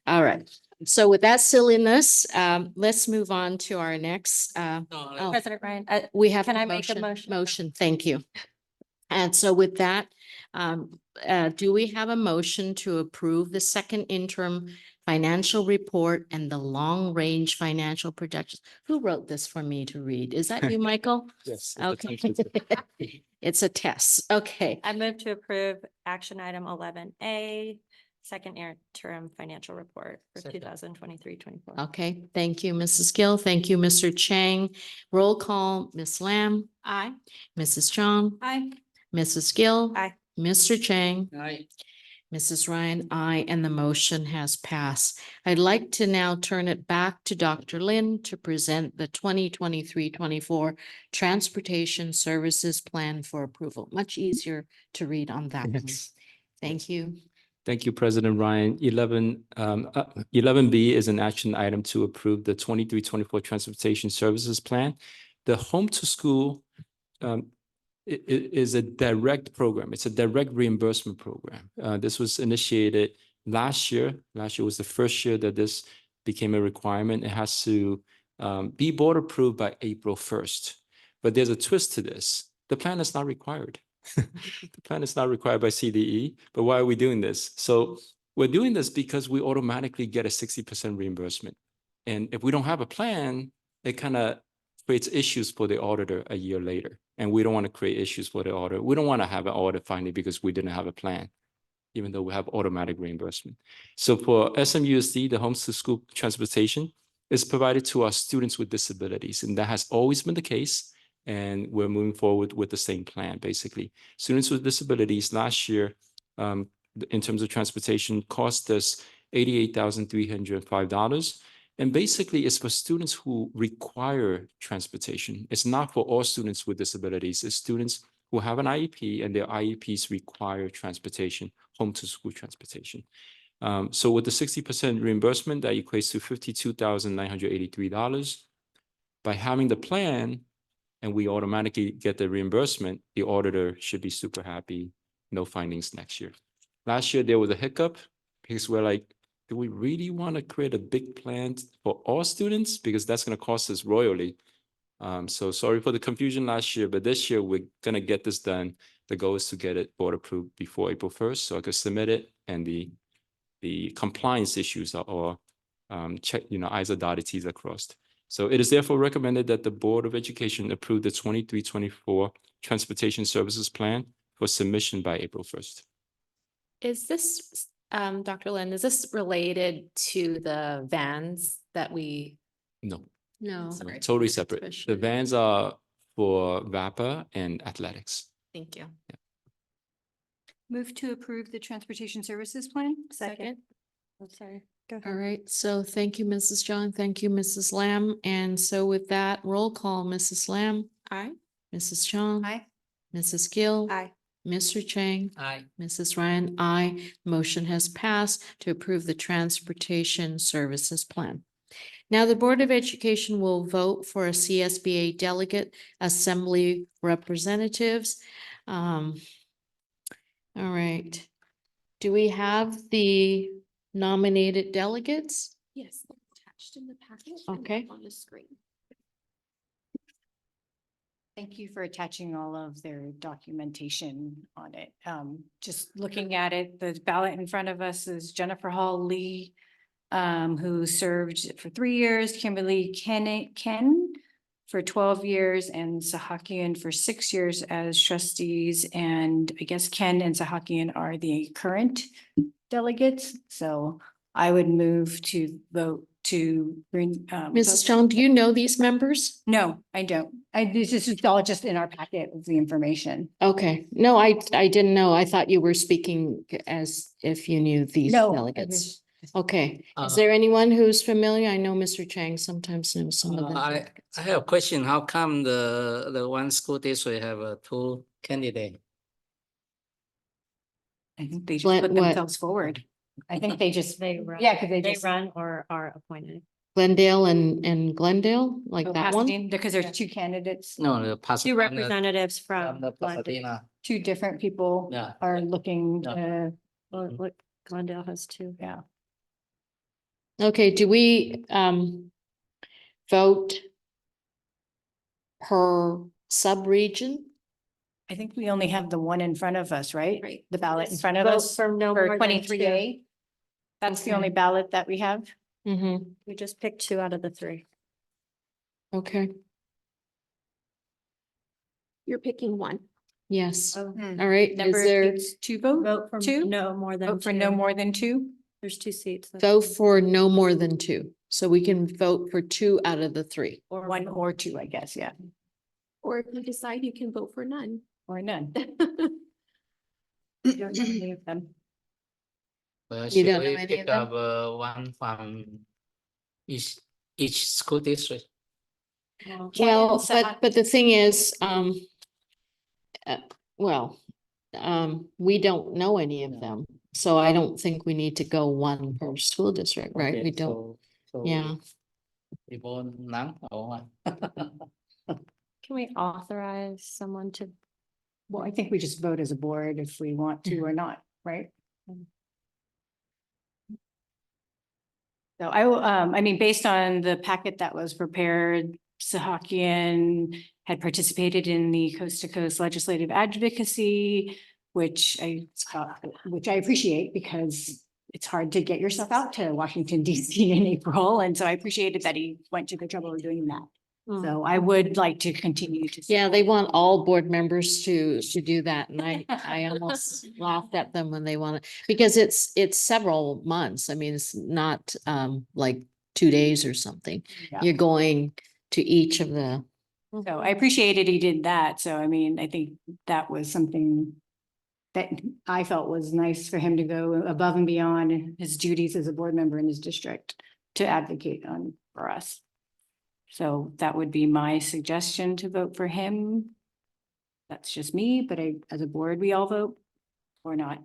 All right. So with that silliness, let's move on to our next, oh, President Ryan, we have. Can I make a motion? Motion, thank you. And so with that, do we have a motion to approve the second interim financial report and the long-range financial projections? Who wrote this for me to read? Is that you, Michael? Yes. Okay. It's a test. Okay. I move to approve action item 11A, second interim financial report for Second. 2023-24. Okay, thank you, Mrs. Gill. Thank you, Mr. Chang. Roll call, Ms. Lamb, Aye. Mrs. Chong, Aye. Mrs. Gill. Aye. Mr. Chang. Aye. Mrs. Ryan, aye, and the motion has passed. I'd like to now turn it back to Dr. Lin to present the 2023-24 Transportation Services Plan for approval. Much easier to read on that one. Yes. Thank you. Thank you, President Ryan. 11B is an action item to approve the 23-24 Transportation Services Plan. The Home to School is a direct program. It's a direct reimbursement program. This was initiated last year. Last year was the first year that this became a requirement. It has to be board approved by April 1st. But there's a twist to this. The plan is not required. The plan is not required by CDE, but why are we doing this? So we're doing this because we automatically get a 60% reimbursement. And if we don't have a plan, it kind of creates issues for the auditor a year later. And we don't want to create issues for the auditor. We don't want to have an audit finding because we didn't have a plan, even though we have automatic reimbursement. So for SMUSD, the Homes to School Transportation is provided to our students with disabilities. And that has always been the case. And we're moving forward with the same plan, basically. Students with disabilities last year, in terms of transportation, cost us $88,305. And basically, it's for students who require transportation. It's not for all students with disabilities. It's students who have an IEP and their IEPs require transportation, home to school transportation. So with the 60% reimbursement, that equates to $52,983. By having the plan, and we automatically get the reimbursement, the auditor should be super happy. No findings next year. Last year, there was a hiccup because we're like, do we really want to create a big plan for all students? Because that's going to cost us royally. So sorry for the confusion last year, but this year we're going to get this done. The goal is to get it board approved before April 1st, so I could submit it, and the compliance issues are all check, I's are dotted, T's are crossed. So it is therefore recommended that the Board of Education approve the 23-24 Transportation Services Plan for submission by April 1st. Is this, Dr. Lin, is this related to the vans that we? No, No. Sorry. totally separate. The Especially- vans are for VAPA and athletics. Thank you. Move to approve the transportation services plan? Second. I'm sorry. Go All ahead. right, so thank you, Mrs. John. Thank you, Mrs. Lamb. And so with that, roll call, Mrs. Lamb, Aye. Mrs. Chong, Aye. Mrs. Gill, Aye. Mr. Chang, Aye. Mrs. Ryan, aye. Motion has passed to approve the Transportation Services Plan. Now, the Board of Education will vote for a CSBA delegate assembly representatives. All right. Do we have the nominated delegates? Yes, they're attached in the packet. and Okay. On the screen. Thank you for attaching all of their documentation on it. Just looking at it, the ballot in front of us is Jennifer Hall Lee, who served for 3 years, Kimberly Ken for 12 years, and Sahakian for 6 years as trustees. And I guess Ken and Sahakian are the current delegates. So I would move to vote to bring. Mrs. Chong, do you know these members? No, I don't. This is all just in our packet of the information. Okay, no, I didn't know. I thought you were speaking as if you knew these No, I delegates. Okay, Uh, is there anyone who's familiar? I know Mr. Chang sometimes knows some of them. I have a question. How come the one school district have two candidates? I think they just What- put what? themselves forward. I think they just, They run. yeah, because they They just. run or are appointed. Glendale and Glendale, like Oh, that one? Pasadena, because there's two candidates, No, the Two Pasadena. representatives from The Glendale. Pasadena. two different people Yeah. are looking, Yeah. What Glendale has two. yeah. Okay, do we vote per sub-region? I think we only have the one in front of us, right? Right. The ballot in front of Vote us for no more for than 23A. That's the Okay. only ballot that we have. Mm-hmm, We just picked 2 out of the 3. okay, You're picking one. yes. Oh. All right, Number is there, two vote? Vote for Two? no more than Vote for no 2. more than two? There's 2 seats. vote for no more than 2, so we can vote for 2 out of the 3. Or One or two, I guess, yeah, Or if you decide you can vote for none. or none. we don't have any of them. Well, You should don't know we any of pick them? up one from each school district? Well, but the thing is, we don't know any of them, so I don't think we need to go one per school district, right? Okay, We don't, so yeah. we vote none or one? Can we authorize someone to? Well, I think we just vote as a board if we want to or not, right? So I mean, based on the packet that was prepared, Sahakian had participated in the Coast to Coast Legislative Advocacy, which I appreciate because it's hard to get yourself out to Washington DC in April. And so I appreciated that he went to the trouble of doing that. So I would like to continue to. Yeah, they want all board members to do that, and I almost laughed at them when they want it, because it's several months. I mean, it's not like 2 days or something. Yeah. You're going to each of the, So I appreciated he did that. So I mean, I think that was something that I felt was nice for him to go above and beyond his duties as a board member in his district to advocate on for us. So that would be my suggestion to vote for him. That's just me, but as a board, we all vote or not.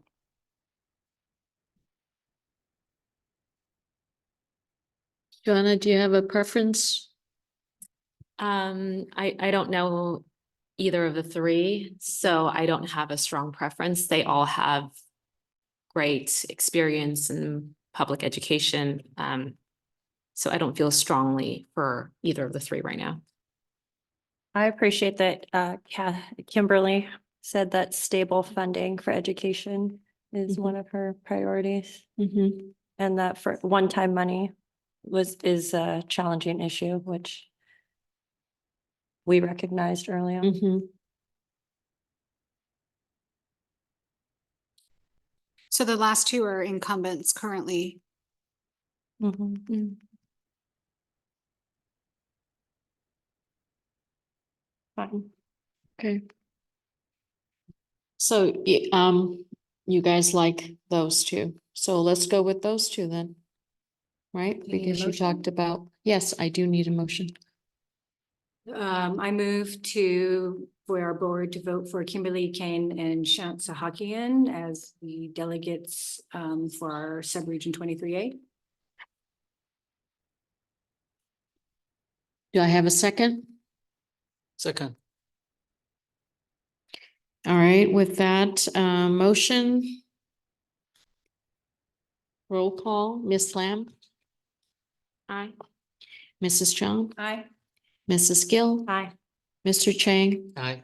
Joanna, do you have a preference? I don't know either of the 3, so I don't have a strong preference. They all have great experience in public education. So I don't feel strongly for either of the three right now. I appreciate that Kimberly said that stable funding for education is one of her priorities. And that for one-time money is a challenging issue, which we recognized early on. So the last two are incumbents currently. Fine. Okay. So, you guys like those two. So let's go with those two then. Right? You need a Because you motion? talked about, yes, I do need a motion. I move for our board to vote for Kimberly Kane and Shant Sahakian as the delegates for our subregion 23A. Do I have a second? Second. All right, with that, motion. Roll call, Ms. Lamb, Aye. Mrs. Chong, Aye. Mrs. Gill, Aye. Mr. Chang, Aye.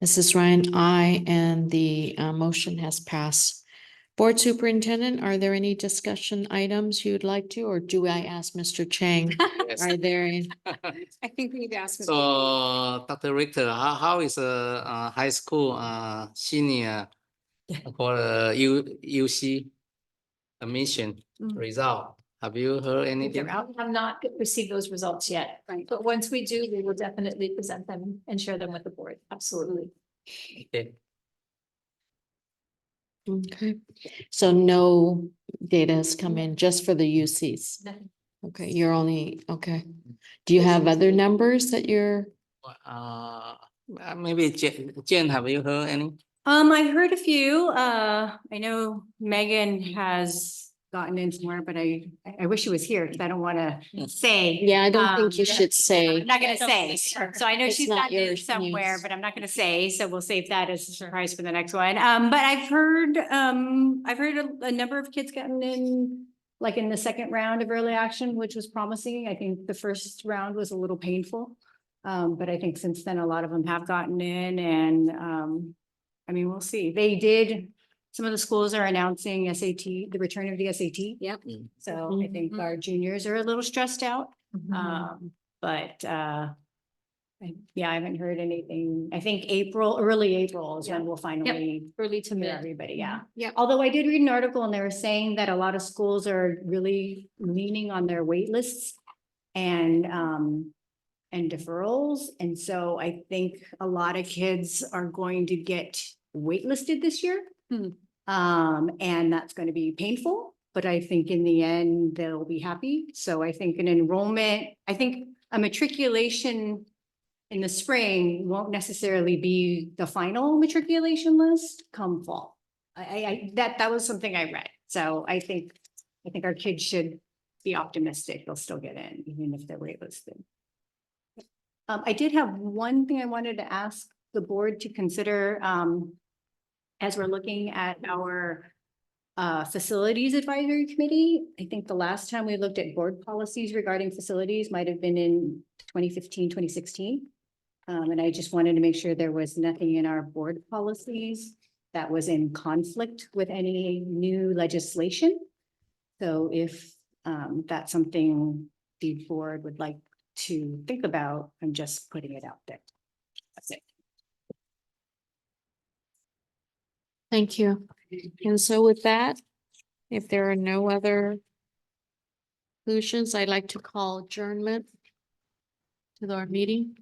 Mrs. Ryan, aye, and the motion has passed. Board Superintendent, are there any discussion items you'd like to, or do I ask Mr. Chang? Yes. Are there any? I think we need to ask. So, Dr. Richter, how is high school senior for UC admission result? Have you heard anything? They're out. Have not received those results yet, Right. but once we do, we will definitely present them and share them with the board. Absolutely. Okay. Okay, so no data has come in just for the UCs. Okay, you're only, okay. Do you have other numbers that you're? Maybe Jen, have you heard any? I heard a few. I know Megan has gotten in more, but I wish she was here because I don't want to say. Yeah, I don't think you should say. I'm not gonna say. So I know It's she's not gotten in yours, somewhere, yes. but I'm not gonna say. So we'll save that as a surprise for the next one. But I've heard a number of kids gotten in, like in the second round of early action, which was promising. I think the first round was a little painful. But I think since then, a lot of them have gotten in and, I mean, we'll see. Some of the schools are announcing SAT, the return of the SAT. Yep. So I think our juniors are a little stressed out. But I haven't heard anything. I think early April is when we'll finally Early to hear mid. everybody, yeah. Yep. Although I did read an article and they were saying that a lot of schools are really leaning on their wait lists and deferrals. And so I think a lot of kids are going to get waitlisted this year. And that's going to be painful, but I think in the end, they'll be happy. So I think I think a matriculation in the spring won't necessarily be the final matriculation list come fall. That was something I read. So I think our kids should be optimistic. They'll still get in, even if they're waitlisted. I did have one thing I wanted to ask the board to consider, as we're looking at our facilities advisory committee. I think the last time we looked at board policies regarding facilities might have been in 2015, 2016. And I just wanted to make sure there was nothing in our board policies that was in conflict with any new legislation. So if that's something the board would like to think about, I'm just putting it out there. That's it. Thank you. And so with that, if there are no other conclusions, I'd like to call adjournment to our meeting.